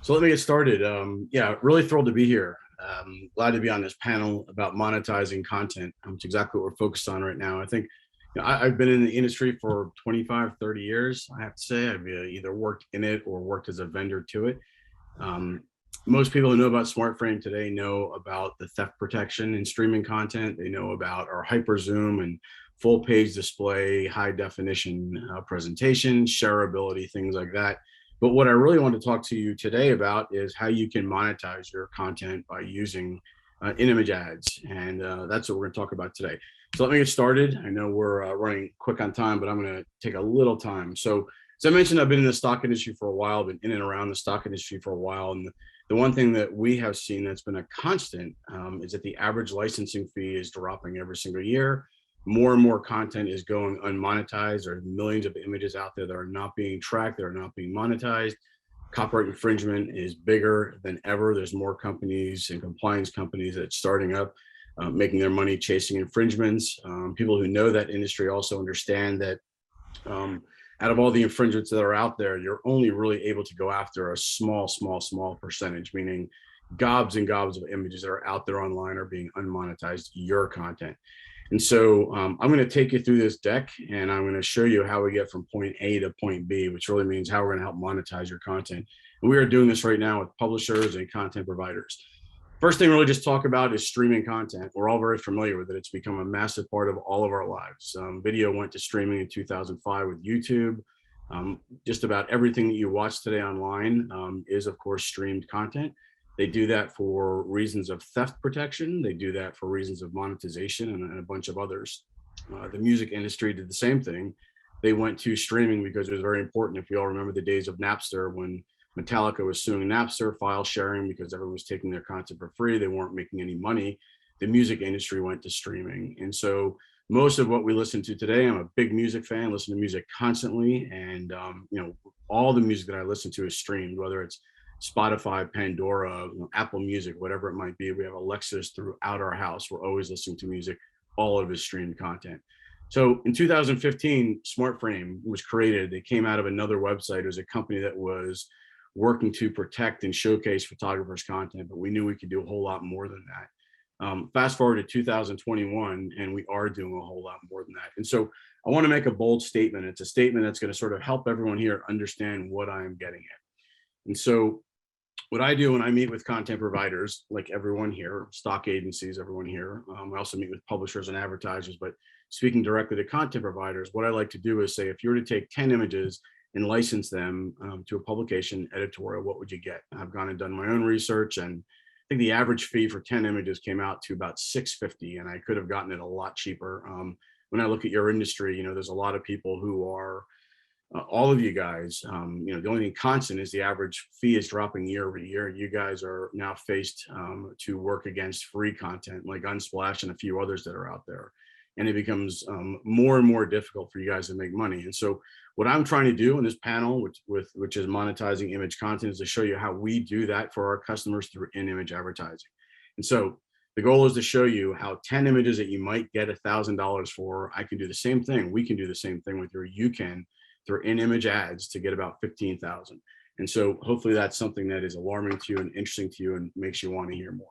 So let me get started. Yeah, really thrilled to be here. Glad to be on this panel about monetizing content, which is exactly what we're focused on right now. I think I've been in the industry for 25, 30 years. I have to say I've either worked in it or worked as a vendor to it. Um, Most people who know about SmartFrame today know about the theft protection in streaming content. They know about our hyper zoom and full page display, high definition presentation, shareability, things like that. But what I really want to talk to you today about is how you can monetize your content by using in-image ads. And that's what we're going to talk about today. So let me get started. I know we're running quick on time, but I'm going to take a little time. So as I mentioned, I've been in the stock industry for a while, been in and around the stock industry for a while. And the one thing that we have seen that's been a constant is that the average licensing fee is dropping every single year. More and more content is going unmonetized. There are millions of images out there that are not being tracked, that are not being monetized. Copyright infringement is bigger than ever. There's more companies and compliance companies that's starting up, making their money chasing infringements. People who know that industry also understand that out of all the infringements that are out there, you're only really able to go after a small percentage, meaning gobs and gobs of images that are out there online are being unmonetized, your content. And so I'm going to take you through this deck and I'm going to show you how we get from point A to point B, which really means how we're going to help monetize your content. And we are doing this right now with publishers and content providers. First thing really just talk about is streaming content. We're all very familiar with it. It's become a massive part of all of our lives. Video went to streaming in 2005 with YouTube. Just about everything that you watch today online is, of course, streamed content. They do that for reasons of theft protection. They do that for reasons of monetization and a bunch of others. The music industry did the same thing. They went to streaming because it was very important. If we all remember the days of Napster, when Metallica was suing Napster, file sharing, because everyone was taking their content for free, they weren't making any money. The music industry went to streaming. And so most of what we listen to today, I'm a big music fan, listen to music constantly. And, all the music that I listen to is streamed, whether it's Spotify, Pandora, Apple Music, whatever it might be. We have Alexas throughout our house. We're always listening to music. All of it is streamed content. So in 2015, SmartFrame was created. They came out of another website. It was a company that was working to protect and showcase photographers' content, but we knew we could do a whole lot more than that. Fast forward to 2021, and we are doing a whole lot more than that. And so I want to make a bold statement. It's a statement that's going to sort of help everyone here understand what I'm getting at. And so what I do when I meet with content providers, like everyone here, stock agencies, everyone here, I also meet with publishers and advertisers, but speaking directly to content providers, what I like to do is say, if you were to take 10 images and license them to a publication editorial, what would you get? I've gone and done my own research, and I think the average fee for 10 images came out to about $650, and I could have gotten it a lot cheaper. When I look at your industry, there's a lot of people who are all of you guys, the only thing constant is the average fee is dropping year over year. You guys are now faced to work against free content like Unsplash and a few others that are out there. And it becomes more and more difficult for you guys to make money. And so what I'm trying to do in this panel, which is monetizing image content, is to show you how we do that for our customers through in-image advertising. And so the goal is to show you how 10 images that you might get $1,000 for, I can do the same thing. We can do the same thing with you can through in-image ads to get about 15,000. And so hopefully that's something that is alarming to you and interesting to you and makes you want to hear more.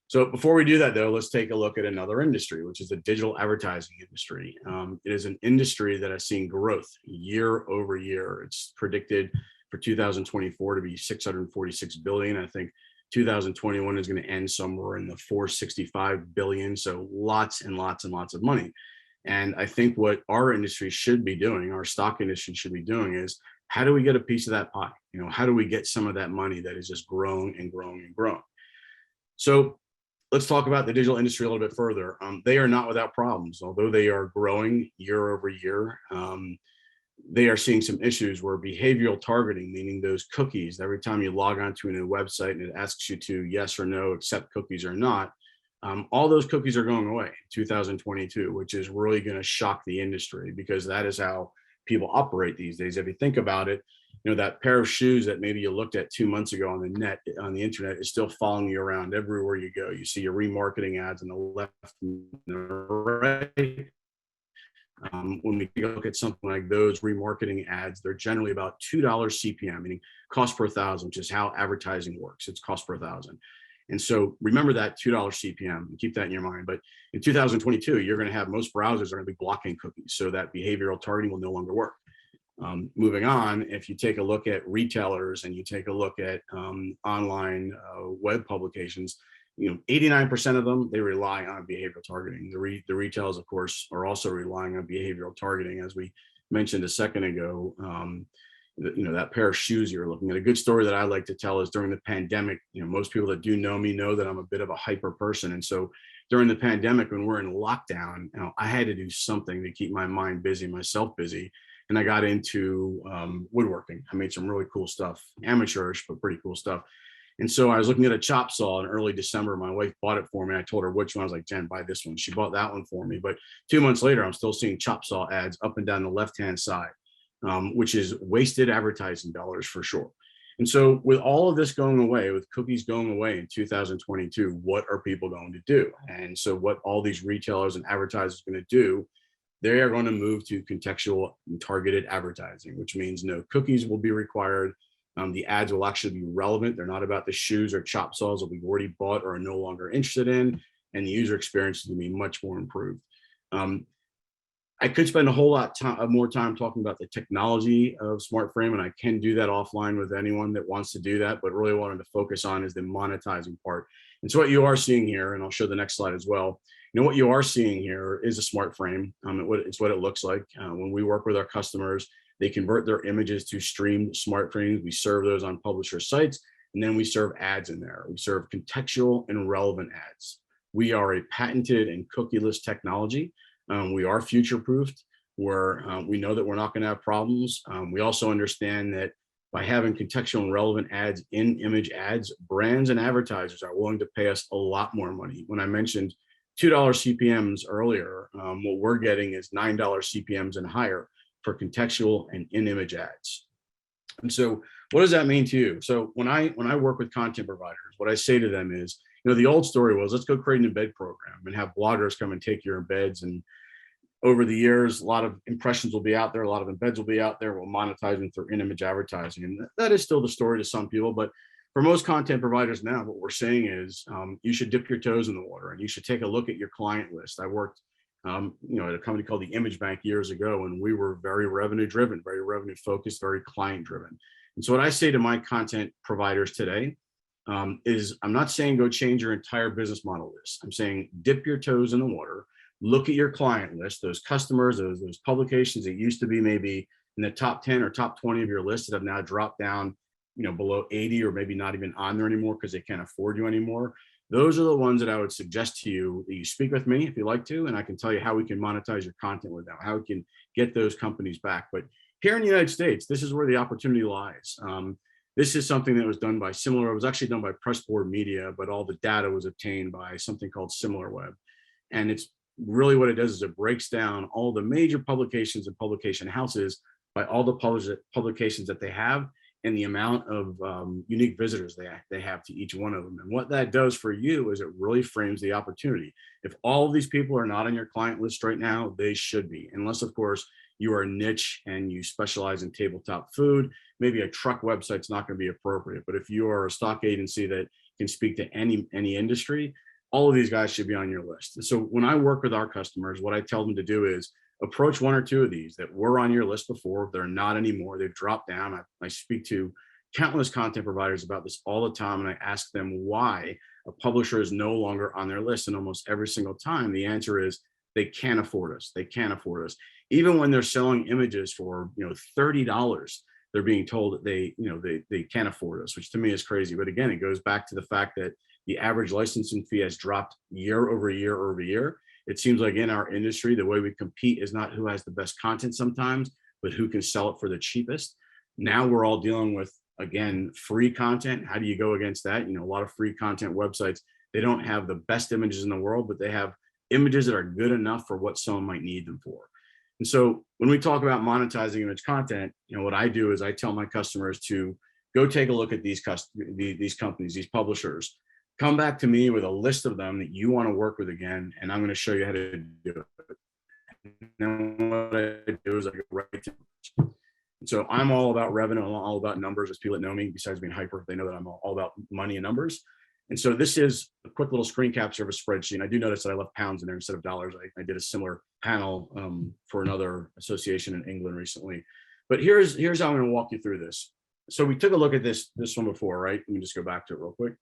So before we do that, though, let's take a look at another industry, which is the digital advertising industry. It is an industry that has seen growth year over year. It's predicted for 2024 to be 646 billion. I think 2021 is going to end somewhere in the 465 billion. So lots and lots and lots of money. And I think what our industry should be doing, our stock industry should be doing, is how do we get a piece of that pie? How do we get some of that money that is just growing and growing and growing? So let's talk about the digital industry a little bit further. They are not without problems. Although they are growing year over year, they are seeing some issues where behavioral targeting, meaning those cookies, every time you log onto a new website and it asks you to yes or no, accept cookies or not, all those cookies are going away in 2022, which is really going to shock the industry because that is how people operate these days. If you think about it, that pair of shoes that maybe you looked at 2 months ago on the internet is still following you around everywhere you go. You see your remarketing ads on the left and the right. When we take a look at something like those remarketing ads, they're generally about $2 CPM, meaning cost per thousand, which is how advertising works. It's cost per thousand. And so remember that $2 CPM, and keep that in your mind. But in 2022, you're going to have most browsers are going to be blocking cookies, so that behavioral targeting will no longer work. Moving on, if you take a look at retailers and you take a look at online web publications, 89% of them, they rely on behavioral targeting. The retailers, of course, are also relying on behavioral targeting, as we mentioned a second ago. That pair of shoes you're looking at. A good story that I like to tell is during the pandemic. Most people that do know me know that I'm a bit of a hyper person, and so during the pandemic, when we're in lockdown, I had to do something to keep my mind busy, myself busy, and I got into woodworking. I made some really cool stuff, amateurish but pretty cool stuff. And so I was looking at a chop saw in early December. My wife bought it for me. I told her which one. I was like, Jen, buy this one. She bought that one for me. But 2 months later, I'm still seeing chop saw ads up and down the left-hand side, which is wasted advertising dollars for sure. And so with all of this going away, with cookies going away in 2022, what are people going to do? And so what all these retailers and advertisers are going to do, they are going to move to contextual and targeted advertising, which means no cookies will be required. The ads will actually be relevant. They're not about the shoes or chop saws that we've already bought or are no longer interested in, and the user experience is going to be much more improved. I could spend a whole lot more time talking about the technology of SmartFrame, and I can do that offline with anyone that wants to do that, but really wanted to focus on is the monetizing part. And so what you are seeing here, and I'll show the next slide as well, what you are seeing here is a SmartFrame. It's what it looks like. When we work with our customers, they convert their images to streamed SmartFrames. We serve those on publisher sites, and then we serve ads in there. We serve contextual and relevant ads. We are a patented and cookieless technology. We are future-proofed, where we know that we're not going to have problems. We also understand that by having contextual and relevant ads in image ads, brands and advertisers are willing to pay us a lot more money. When I mentioned $2 CPMs earlier, what we're getting is $9 CPMs and higher for contextual and in-image ads. And so what does that mean to you? So when I work with content providers, what I say to them is, the old story was, let's go create an embed program and have bloggers come and take your embeds. And over the years, a lot of impressions will be out there, a lot of embeds will be out there. We'll monetize them through in-image advertising. And that is still the story to some people. But for most content providers now, what we're saying is you should dip your toes in the water and you should take a look at your client list. I worked at a company called the Image Bank years ago, and we were very revenue driven, very revenue focused, very client driven. And so what I say to my content providers today is, I'm not saying go change your entire business model list. I'm saying dip your toes in the water, look at your client list, those customers, those publications that used to be maybe in the top 10 or top 20 of your list that have now dropped down, below 80 or maybe not even on there anymore because they can't afford you anymore. Those are the ones that I would suggest to you that you speak with me if you like to, and I can tell you how we can monetize your content with them, how we can get those companies back. But here in the United States, this is where the opportunity lies. This is something that was done by Similar. It was actually done by Pressboard Media, but all the data was obtained by something called SimilarWeb. And it's really what it does is it breaks down all the major publications and publication houses by all the publications that they have and the amount of unique visitors they have to each one of them. And what that does for you is it really frames the opportunity. If all of these people are not on your client list right now, they should be, unless of course you are niche and you specialize in tabletop food. Maybe a truck website's not going to be appropriate. But if you are a stock agency that can speak to any industry, all of these guys should be on your list. And so when I work with our customers, what I tell them to do is approach one or two of these that were on your list before. They're not anymore. They've dropped down. I speak to countless content providers about this all the time, and I ask them why a publisher is no longer on their list. And almost every single time, the answer is they can't afford us. They can't afford us. Even when they're selling images for $30, they're being told that they can't afford us, which to me is crazy. But again, it goes back to the fact that the average licensing fee has dropped year over year over year. It seems like in our industry, the way we compete is not who has the best content sometimes, but who can sell it for the cheapest. Now we're all dealing with, again, free content. How do you go against that? A lot of free content websites, they don't have the best images in the world, but they have images that are good enough for what someone might need them for. And so when we talk about monetizing image content, what I do is I tell my customers to go take a look at these companies, these publishers. Come back to me with a list of them that you want to work with again, and I'm going to show you how to do it. then what I do is I go right to, so I'm all about revenue. I'm all about numbers. As people that know me, besides being hyper, they know that I'm all about money and numbers. And so this is a quick little screen capture of a spreadsheet. I do notice that I left pounds in there instead of dollars. I did a similar panel for another association in England recently. But here's how I'm going to walk you through this. So we took a look at this one before, right? Let me just go back to it real quick.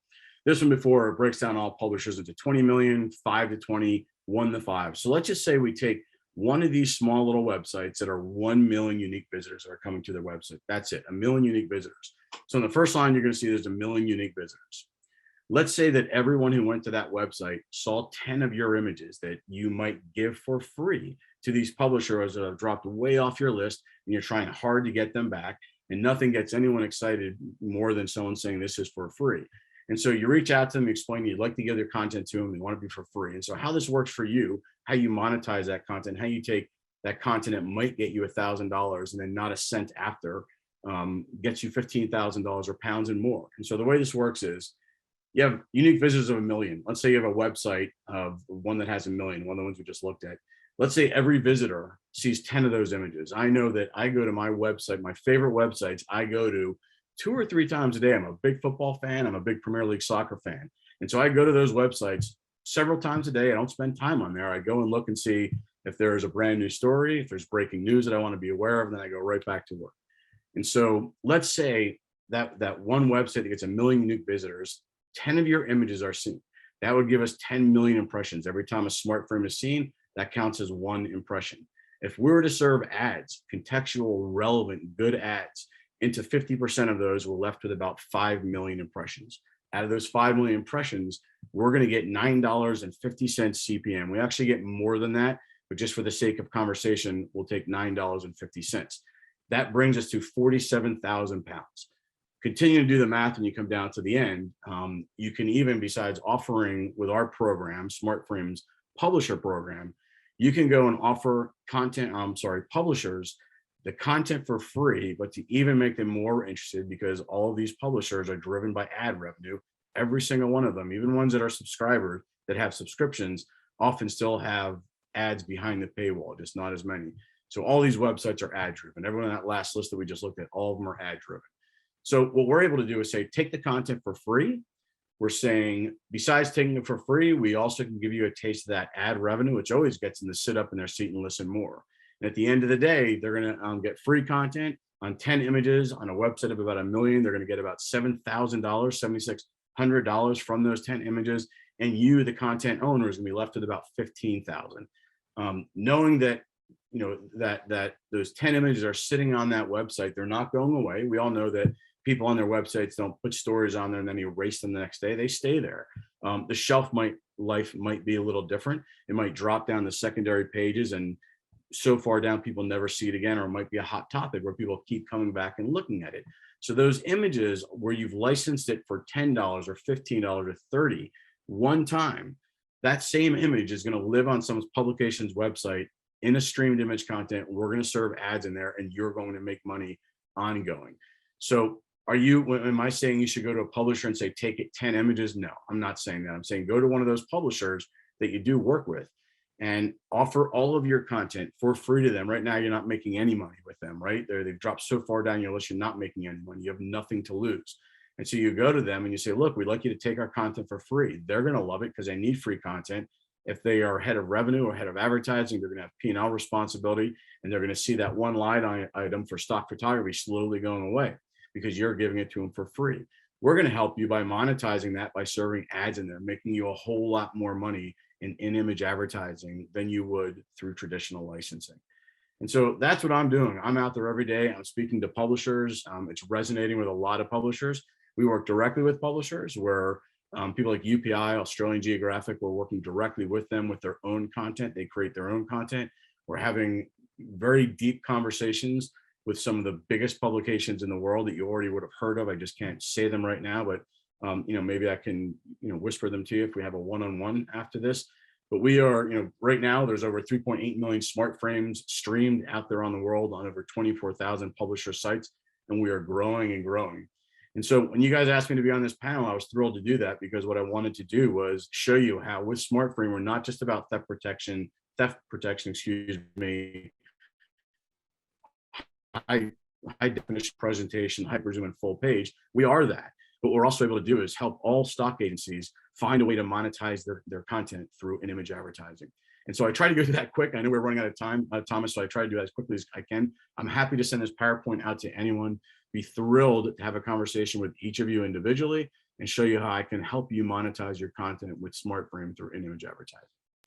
This one before breaks down all publishers into 20 million, 5 to 20, 1 to 5. So let's just say we take one of these small little websites that are 1 million unique visitors that are coming to their website. That's it, 1 million unique visitors. So in the first line, you're going to see there's 1 million unique visitors. Let's say that everyone who went to that website saw 10 of your images that you might give for free to these publishers that have dropped way off your list, and you're trying hard to get them back. And nothing gets anyone excited more than someone saying this is for free. And so you reach out to them, you explain you'd like to give their content to them, they want to be for free. And so how this works for you, how you monetize that content, how you take that content that might get you $1,000 and then not a cent after, gets you $15,000 or pounds and more. And so the way this works is you have unique visitors of 1 million. Let's say you have a website of one that has 1 million, one of the ones we just looked at. Let's say every visitor sees 10 of those images. I know that I go to my website, my favorite websites, I go to 2 or 3 times a day. I'm a big football fan. I'm a big Premier League soccer fan. And so I go to those websites several times a day. I don't spend time on there. I go and look and see if there is a brand new story, if there's breaking news that I want to be aware of, and then I go right back to work. And so let's say that one website that gets 1 million unique visitors, 10 of your images are seen. That would give us 10 million impressions. Every time a smart frame is seen, that counts as 1 impression. If we were to serve ads, contextual, relevant, good ads, into 50% of those, we're left with about 5 million impressions. Out of those 5 million impressions, we're going to get $9.50 CPM. We actually get more than that, but just for the sake of conversation, we'll take $9.50. That brings us to 47,000 pounds. Continue to do the math and you come down to the end. You can even, besides offering with our program, SmartFrame's publisher program, you can go and offer publishers the content for free, but to even make them more interested, because all of these publishers are driven by ad revenue. Every single one of them, even ones that are subscribers that have subscriptions, often still have ads behind the paywall, just not as many. So all these websites are ad driven. Everyone on that last list that we just looked at, all of them are ad driven. So what we're able to do is say, take the content for free. We're saying, besides taking it for free, we also can give you a taste of that ad revenue, which always gets them to sit up in their seat and listen more. And at the end of the day, they're going to get free content on 10 images on a website of about 1 million. They're going to get about $7,000, $7,600 from those 10 images. And you, the content owner, is going to be left with about 15,000. Knowing that, you know, that those 10 images are sitting on that website, they're not going away. We all know that people on their websites don't put stories on there and then erase them the next day. They stay there. The shelf life might be a little different. It might drop down the secondary pages and so far down people never see it again, or it might be a hot topic where people keep coming back and looking at it. So those images where you've licensed it for $10 or $15 or $30 one time, that same image is going to live on some publication's website in a streamed image content. We're going to serve ads in there and you're going to make money ongoing. So am I saying you should go to a publisher and say, take it 10 images? No, I'm not saying that. I'm saying go to one of those publishers that you do work with and offer all of your content for free to them. Right now, you're not making any money with them, right? They've dropped so far down your list, you're not making any money. You have nothing to lose. And so you go to them and you say, look, we'd like you to take our content for free. They're going to love it because they need free content. If they are head of revenue or head of advertising, they're going to have P&L responsibility, and they're going to see that one line item for stock photography slowly going away because you're giving it to them for free. We're going to help you by monetizing that by serving ads in there, making you a whole lot more money in image advertising than you would through traditional licensing. And so that's what I'm doing. I'm out there every day. I'm speaking to publishers. It's resonating with a lot of publishers. We work directly with publishers where people like UPI, Australian Geographic, we're working directly with them with their own content. They create their own content. We're having very deep conversations with some of the biggest publications in the world that you already would have heard of. I just can't say them right now, but maybe I can, whisper them to you if we have a one-on-one after this. But we are, right now there's over 3.8 million smart frames streamed out there on the world on over 24,000 publisher sites, and we are growing and growing. And so when you guys asked me to be on this panel, I was thrilled to do that because what I wanted to do was show you how with SmartFrame, we're not just about theft protection, theft protection, excuse me, high, high definition presentation, hyper zoom and full page. We are that. But what we're also able to do is help all stock agencies find a way to monetize their content through an image advertising. And so I try to go through that quick. I know we're running out of time, Thomas, so I try to do that as quickly as I can. I'm happy to send this PowerPoint out to anyone. Be thrilled to have a conversation with each of you individually and show you how I can help you monetize your content with SmartFrame through in-image advertising.